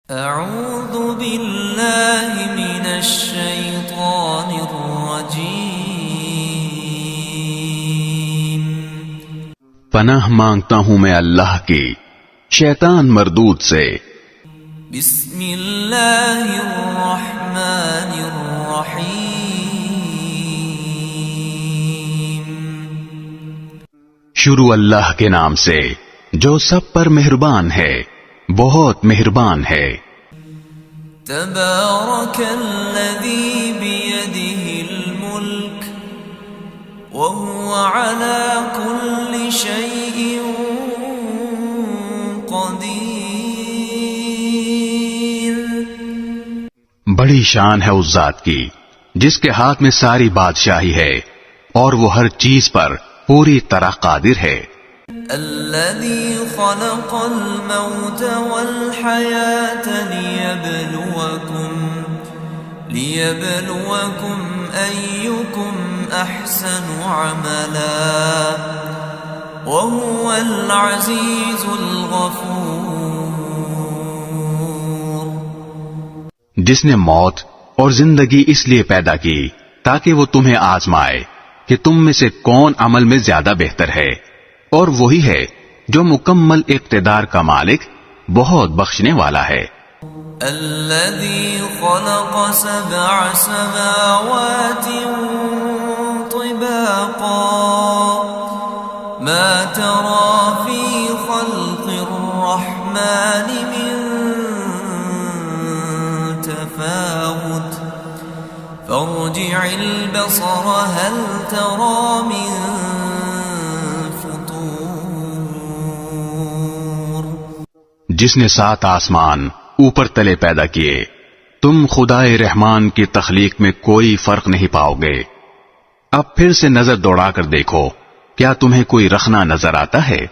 اعوذ باللہ من الشیطان الرجیم، پناہ مانگتا ہوں میں اللہ کی شیطان مردود سے۔ بسم اللہ الرحمن الرحیم، شروع اللہ کے نام سے جو سب پر مہربان ہے، بہت مہربان ہے۔ تبارک الذی بیدہ الملک وهو على كل شيء قدیر، بڑی شان ہے اس ذات کی جس کے ہاتھ میں ساری بادشاہی ہے اور وہ ہر چیز پر پوری طرح قادر ہے۔ الذي خلق الموت والحياة ليبلوكم أيكم أحسن عملا وهو العزيز الغفور، جس نے موت اور زندگی اس لیے پیدا کی تاکہ وہ تمہیں آزمائے کہ تم میں سے کون عمل میں زیادہ بہتر ہے، اور وہی ہے جو مکمل اقتدار کا مالک بہت بخشنے والا ہے۔ الذي خلق سبع سماوات طباقا ما ترى في خلق الرحمن من تفاوت فارجع البصر هل ترى من جس نے 7 آسمان اوپر تلے پیدا کیے، تم خدائے رحمان کی تخلیق میں کوئی فرق نہیں پاؤ گے۔ اب پھر سے نظر دوڑا کر دیکھو، کیا تمہیں کوئی رخنا نظر آتا ہے؟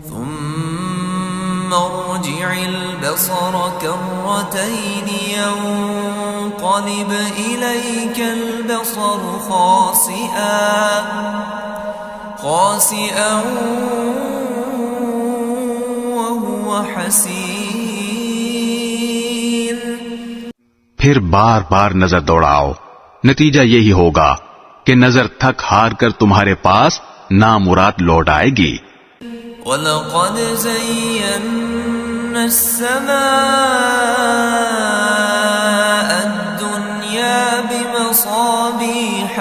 ثم ارجع البصر كرتين ينقلب إليك البصر خاسئا حسین، پھر بار بار نظر دوڑاؤ، نتیجہ یہی ہوگا کہ نظر تھک ہار کر تمہارے پاس نامراد لوٹ آئے گی۔ وَلَقَدْ زَيَّنَّا السَّمَاءَ الدُّنْيَا بِمَصَابِيحَ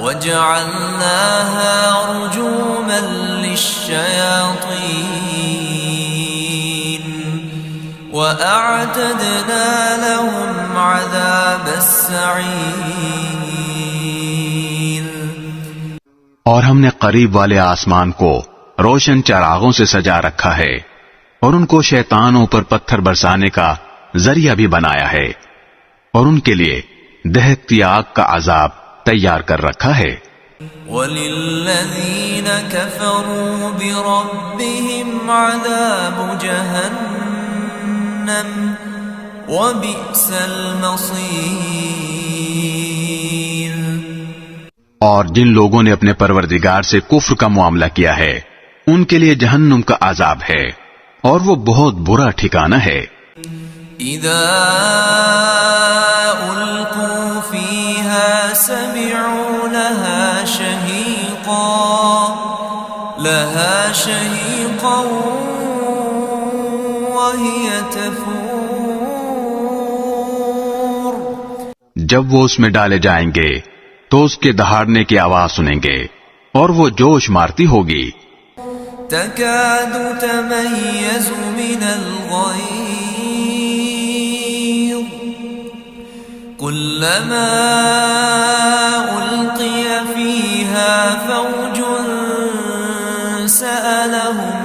وَجَعَلْنَاهَا رُجُومًا لِلشَّيَاطِينِ وَأَعْتَدْنَا لَهُمْ عَذَابَ السَّعِيرِ، اور ہم نے قریب والے آسمان کو روشن چراغوں سے سجا رکھا ہے اور ان کو شیطانوں پر پتھر برسانے کا ذریعہ بھی بنایا ہے، اور ان کے لیے دہکتی آگ کا عذاب تیار کر رکھا ہے۔ وَلِلَّذِينَ كَفَرُوا بِرَبِّهِمْ عَذَابُ جَهَنَّمَ وَبِئْسَ الْمَصِيرُ، اور جن لوگوں نے اپنے پروردگار سے کفر کا معاملہ کیا ہے ان کے لیے جہنم کا عذاب ہے، اور وہ بہت برا ٹھکانہ ہے۔ اذا القوا فيها سمعوا لها شهيقا وهي تفور، جب وہ اس میں ڈالے جائیں گے تو اس کے دہاڑنے کی آواز سنیں گے اور وہ جوش مارتی ہوگی۔ تكاد تميز من الغيظ كلما ألقي فيها فوج سألهم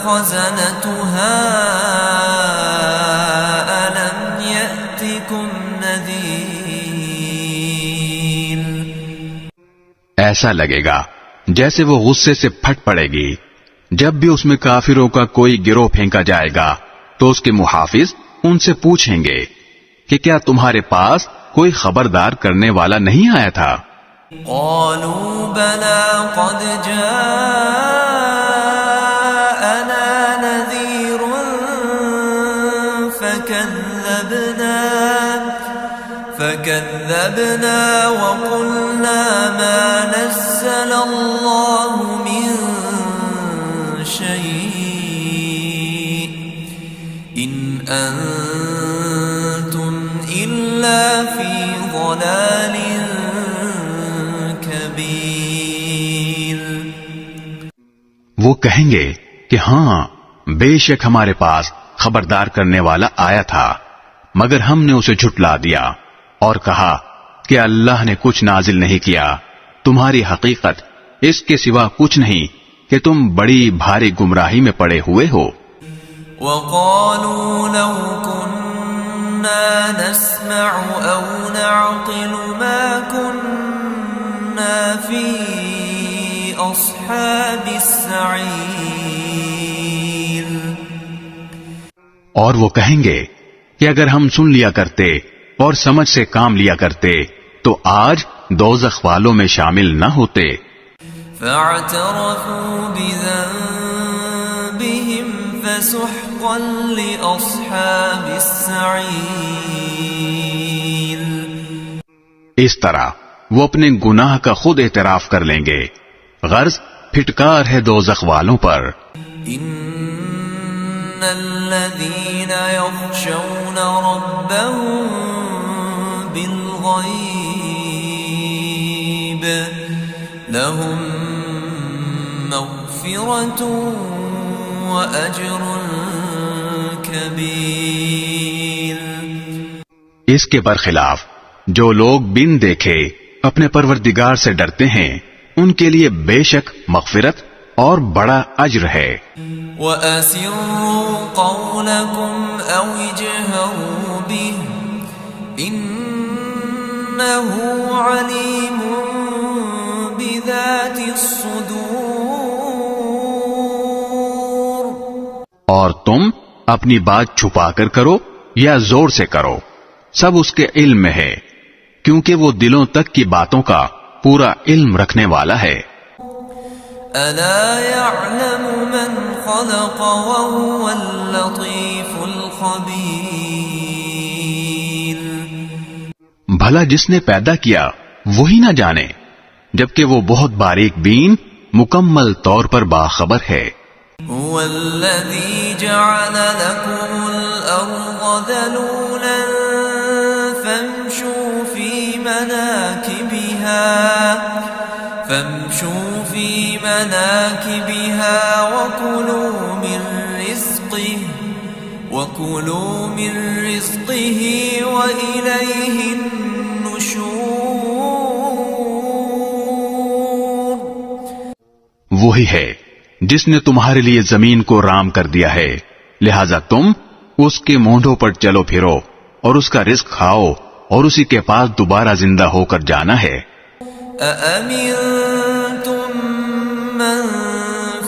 خزنتها ألم يأتكم نذير، ایسا لگے گا جیسے وہ غصے سے پھٹ پڑے گی جب بھی اس میں کافروں کا کوئی گروہ پھینکا جائے گا تو اس کے محافظ ان سے پوچھیں گے کہ کیا تمہارے پاس کوئی خبردار کرنے والا نہیں آیا تھا؟ قالوا بلى قد جاءنا نذير فكذبنا وقلنا ما نزل الله من شيء إن أنتم إلا في ضلال كبير. وہ کہیں گے کہ ہاں بے شک ہمارے پاس خبردار کرنے والا آیا تھا، مگر ہم نے اسے جھٹلا دیا اور کہا کہ اللہ نے کچھ نازل نہیں کیا، تمہاری حقیقت اس کے سوا کچھ نہیں کہ تم بڑی بھاری گمراہی میں پڑے ہوئے ہو. وقالوا لو كنا نسمع أو نعقل ما كنا في أصحاب السعير. اور وہ کہیں گے کہ اگر ہم سن لیا کرتے اور سمجھ سے کام لیا کرتے تو آج دوزخ والوں میں شامل نہ ہوتے. فاعترفوا بذنبهم فسحقا لأصحاب السعير. اس طرح وہ اپنے گناہ کا خود اعتراف کر لیں گے، غرض پھٹکار ہے دوزخ والوں پر. ان الذين يخشون ربهم بالغيب لهم مغفرة وأجر كبير. اس کے برخلاف جو لوگ بن دیکھے اپنے پروردگار سے ڈرتے ہیں ان کے لیے بے شک مغفرت اور بڑا اجر ہے. وَأَسِرُّوا قَوْلَكُمْ أَوْ اجْهَرُوا بِهِ إِنَّهُ عَلِيمٌ بِذَاتِ الصُّدُورِ. اور تم اپنی بات چھپا کر کرو یا زور سے کرو، سب اس کے علم میں ہے، کیونکہ وہ دلوں تک کی باتوں کا پورا علم رکھنے والا ہے. أَلَا يَعْلَمُ مَنْ خَلَقَ وَهُوَ اللَّطِيفُ الْخَبِيرُ. بھلا جس نے پیدا کیا وہی نہ جانے، جبکہ وہ بہت باریک بین مکمل طور پر باخبر ہے. هُوَ الَّذِي جَعَلَ لَكُمُ الْأَرْضَ ذَلُولًا فَامْشُوا فِي مَنَاكِبِهَا وَكُلُوا مِن رِّزْقِهِ وَإِلَيْهِ النُّشُورُ. وہی ہے جس نے تمہارے لیے زمین کو رام کر دیا ہے، لہذا تم اس کے مونڈوں پر چلو پھرو اور اس کا رزق کھاؤ اور اسی کے پاس دوبارہ زندہ ہو کر جانا ہے. أَأَمِنتُم مَّن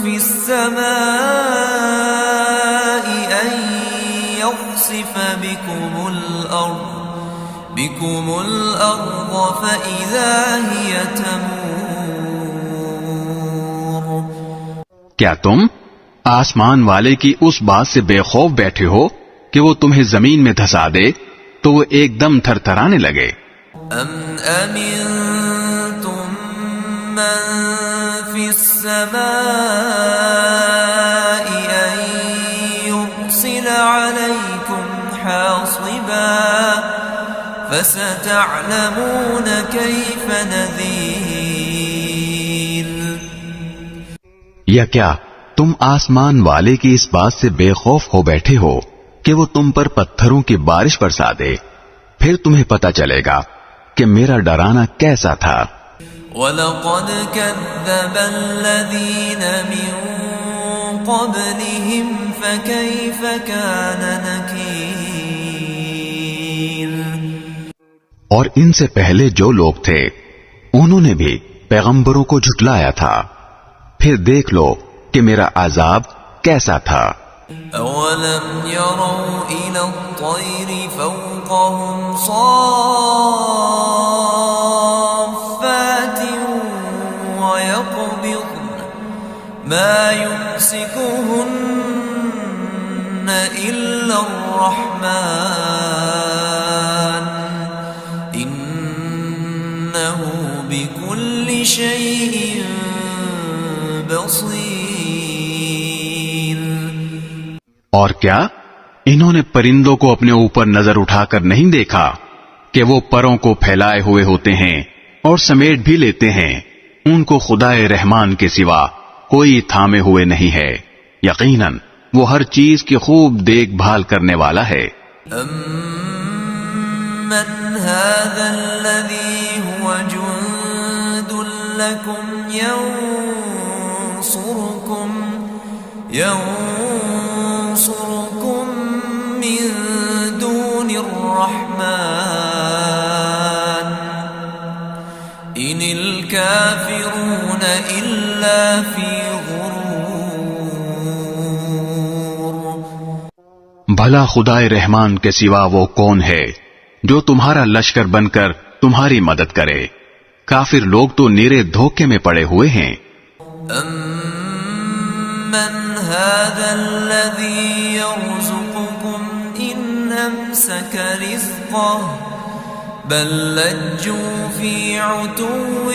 فِي السَّمَاءِ أَن يَخْسِفَ بِكُمُ الْأَرْضَ فَإِذَا هِيَ تَمُورُ. کیا تم آسمان والے کی اس بات سے بے خوف بیٹھے ہو کہ وہ تمہیں زمین میں دھسا دے تو وہ ایک دم تھر تھرانے لگے؟ أَمْ أَمِنتُم مَّن فِي السَّمَاءِ أَن يُرْسِلَ عَلَيْكُمْ حَاصِبًا فَسَتَعْلَمُونَ كَيْفَ نَذِيرِ. یا کیا تم آسمان والے کی اس بات سے بے خوف ہو بیٹھے ہو کہ وہ تم پر پتھروں کی بارش برسا دے، پھر تمہیں پتہ چلے گا کہ میرا ڈرانا کیسا تھا. وَلَقَدْ كَذَّبَ الَّذِينَ مِن قَبْلِهِمْ فَكَيْفَ كَانَ نَكِيرِ. اور ان سے پہلے جو لوگ تھے انہوں نے بھی پیغمبروں کو جھٹلایا تھا، پھر دیکھ لو کہ میرا عذاب کیسا تھا. أَوَلَمْ يَرَوْا إِلَى الطَّيْرِ فَوْقَهُمْ صَافَّاتٍ ما يمسكهن إلا الرحمن إنه بكل شيء بصير. اور کیا انہوں نے پرندوں کو اپنے اوپر نظر اٹھا کر نہیں دیکھا کہ وہ پروں کو پھیلائے ہوئے ہوتے ہیں اور سمیٹ بھی لیتے ہیں؟ ان کو خدائے رحمان کے سوا کوئی تھامے ہوئے نہیں ہے. یقیناً وہ ہر چیز کی خوب دیکھ بھال کرنے والا ہے. أَمَّنْ هَذَا الَّذِي هُوَ جُنْدٌ لَكُمْ يَنْصُرُكُمْ مِنْ دُونِ الرَّحْمَنِ إِنِ الْكَافِرُونَ إِلَّا فِي غُرُورٍ. بھلا خدائے رحمان کے سوا وہ کون ہے جو تمہارا لشکر بن کر تمہاری مدد کرے؟ کافر لوگ تو نیرے دھوکے میں پڑے ہوئے ہیں. أَمَّنْ هَذَا الَّذِي يَرْزُقُكُمْ إِنْ أَمْسَكَ رِزْقَهُ بَلْ لَجُّوا فِي عُتُوٍّ